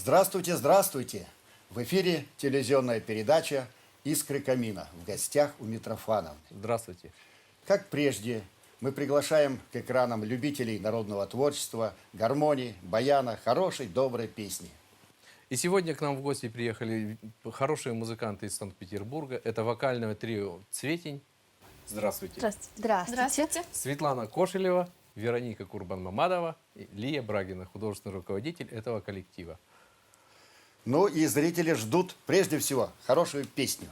Здравствуйте, здравствуйте! В эфире телевизионная передача «Искры камина». В гостях у Митрофановны. Здравствуйте. Как прежде, мы приглашаем к экранам любителей народного творчества, гармонии, баяна, хорошей, доброй песни. И сегодня к нам в гости приехали хорошие музыканты из Санкт-Петербурга. Это вокальное трио «Цветень». Здравствуйте. Здравствуйте. Здравствуйте. Светлана Кошелева, Вероника Курбан-Мамадова и Лия Брагина, художественный руководитель этого коллектива. Ну и зрители ждут прежде всего хорошую песню.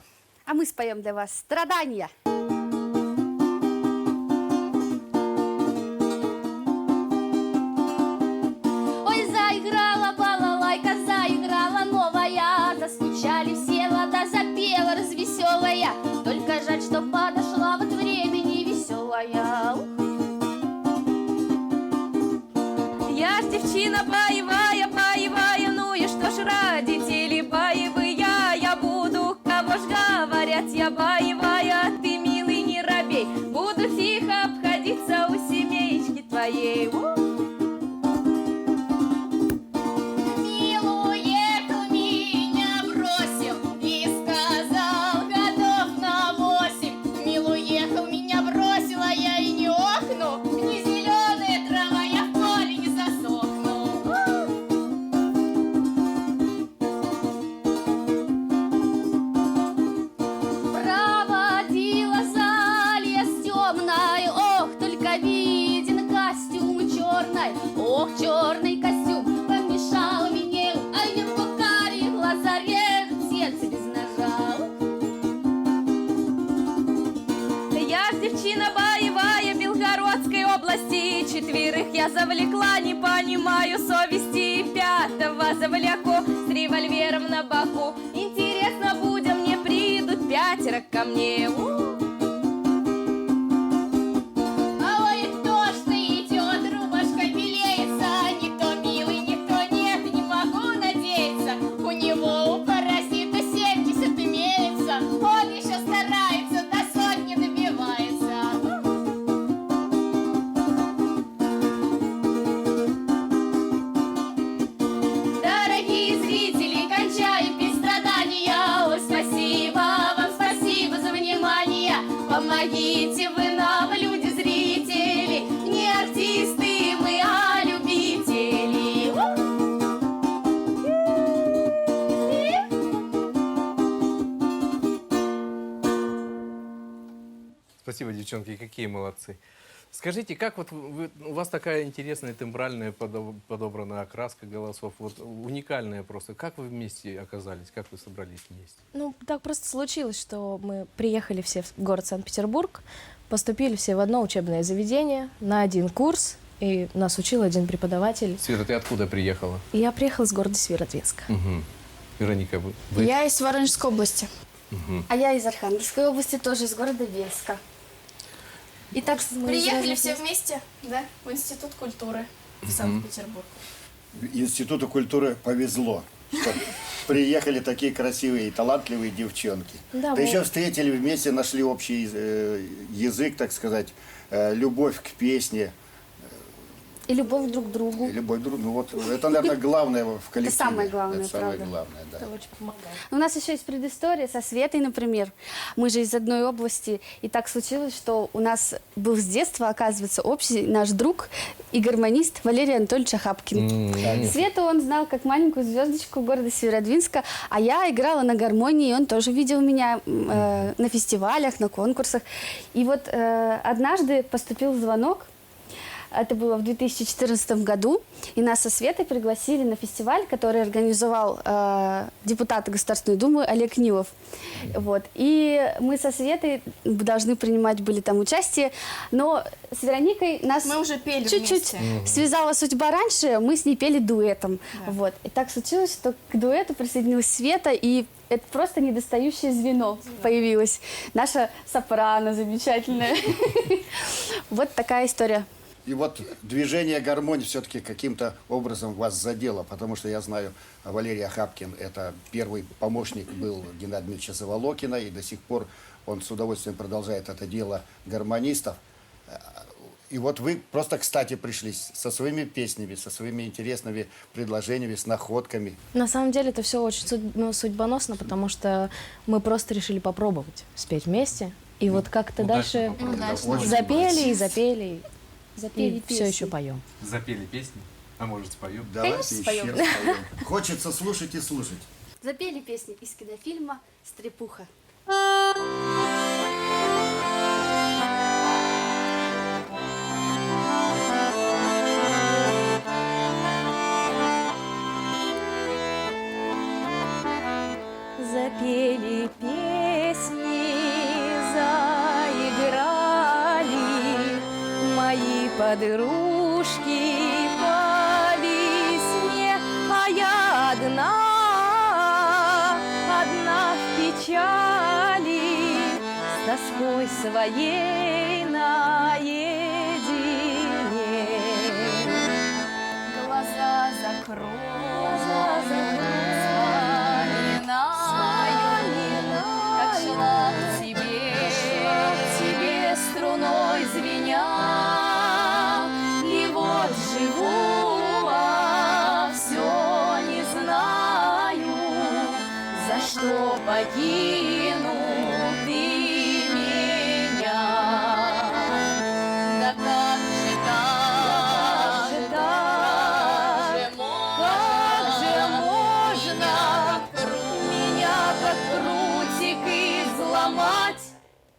А мы споем для вас «Страдания». Ой, заиграла балалайка, заиграла новая, застучали все, вода запела развеселая. Только жаль, что подошла вот время невеселая. Я ж девчина боевая, боевая, ну и что ж родители боевые, я буду, кого ж говорят, я боевая, ты, милый, не робей, буду тихо обходиться у семеечки твоей. Милует меня бросил и сказал годов на 8. Милуехал меня бросил, а я и не охну, не зеленая трава, я в поле не засохну. Проводила за лес темной, ох, только виден костюм черный, ох, черный костюм помешал мне, а его карие глаза режут сердце без ножа. Я ж девчина боевая Белгородской области, 4 я завлекла, не понимаю совести, 5-го завлеку с револьвером на боку. Интересно будет, мне придут 5 ко мне. А ой, кто ж ты идет, рубашка белеется, никто милый, никто нет, не могу надеяться. У него у паразита 70 имеется, он еще старается, до сотни добивается. Дорогие зрители, кончаем без страдания. Ой, спасибо вам, спасибо за внимание. Помогите вы нам, люди зрители, не артисты мы, а любители. Спасибо, девчонки, какие молодцы. Скажите, как вот у вас такая интересная тембральная подобранная окраска голосов, вот уникальная просто. Как вы вместе оказались, как вы собрались вместе? Ну, так просто случилось, что мы приехали все в город Санкт-Петербург, поступили все в одно учебное заведение на один курс, и нас учил один преподаватель. Света, ты откуда приехала? И я приехала из города Северодвинска. Угу. Вероника, вы? Я из Воронежской области. А я из Архангельской области, тоже из города Веска. Итак, мы Приехали из все разных вместе, да, в Институт культуры в Санкт-Петербург. Институту культуры повезло, что приехали такие красивые и талантливые девчонки. Да, Да мы- еще встретили вместе, нашли общий язык, так сказать, любовь к песне. И любовь друг к другу. И любовь друг, ну вот это, наверное, главное в коллективе. самое главное, Это самое правда. главное, да. Это очень помогает. У нас еще есть предыстория со Светой, например. Мы же из одной области. И так случилось, что у нас был с детства, оказывается, общий наш друг и гармонист Валерий Анатольевич Ахапкин. Свету он знал как маленькую звездочку города Северодвинска, а я играла на гармонии, и он тоже видел меня на фестивалях, на конкурсах. И вот однажды поступил звонок. Это было в 2014 году, и нас со Светой пригласили на фестиваль, который организовал депутат Государственной Думы Олег Нилов. Вот. И мы со Светой должны принимать были там участие, но с Вероникой нас Мы уже пели чуть-чуть вместе. связала судьба раньше, мы с ней пели дуэтом. Вот. И так случилось, что к дуэту присоединилась Света, и это просто недостающее звено появилось. Наша сопрано замечательная. Вот такая история. И вот движение гармонии все-таки каким-то образом вас задело, потому что я знаю, Валерий Ахапкин – это первый помощник был Геннадия Дмитриевича Заволокина, и до сих пор он с удовольствием продолжает это дело гармонистов. И вот вы просто, кстати, пришли со своими песнями, со своими интересными предложениями, с находками. На самом деле это все очень судьбоносно, потому что мы просто решили попробовать спеть вместе. И вот как-то дальше Очень запели и запели, Запели и все песни. еще поем. Запели песни? А может, споем? Давайте Конечно, еще споем. раз споем. Хочется слушать и слушать. Запели песни из кинофильма «Стрепуха». Запели песни, заиграли мои подружки по весне, а я одна в печали, с тоской своей наедине. Глаза закрой, Как шла к тебе струной звеня, и вот живу, а все не знаю, за что покинул ты меня. Да как же можно меня как прутик изломать?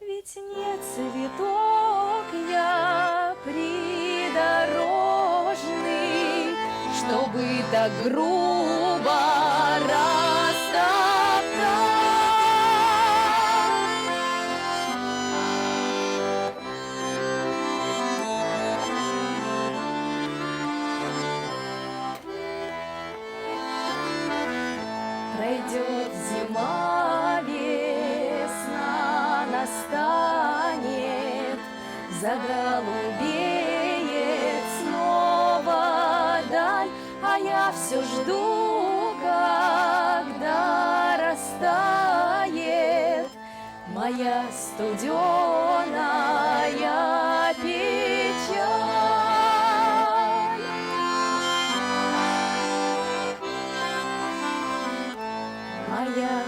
Ведь не цветок я придорожный, чтобы так грубо растоптать. Пройдет зима, весна настанет, заголубеет снова даль, а я все жду, когда растает моя студеная печаль. Моя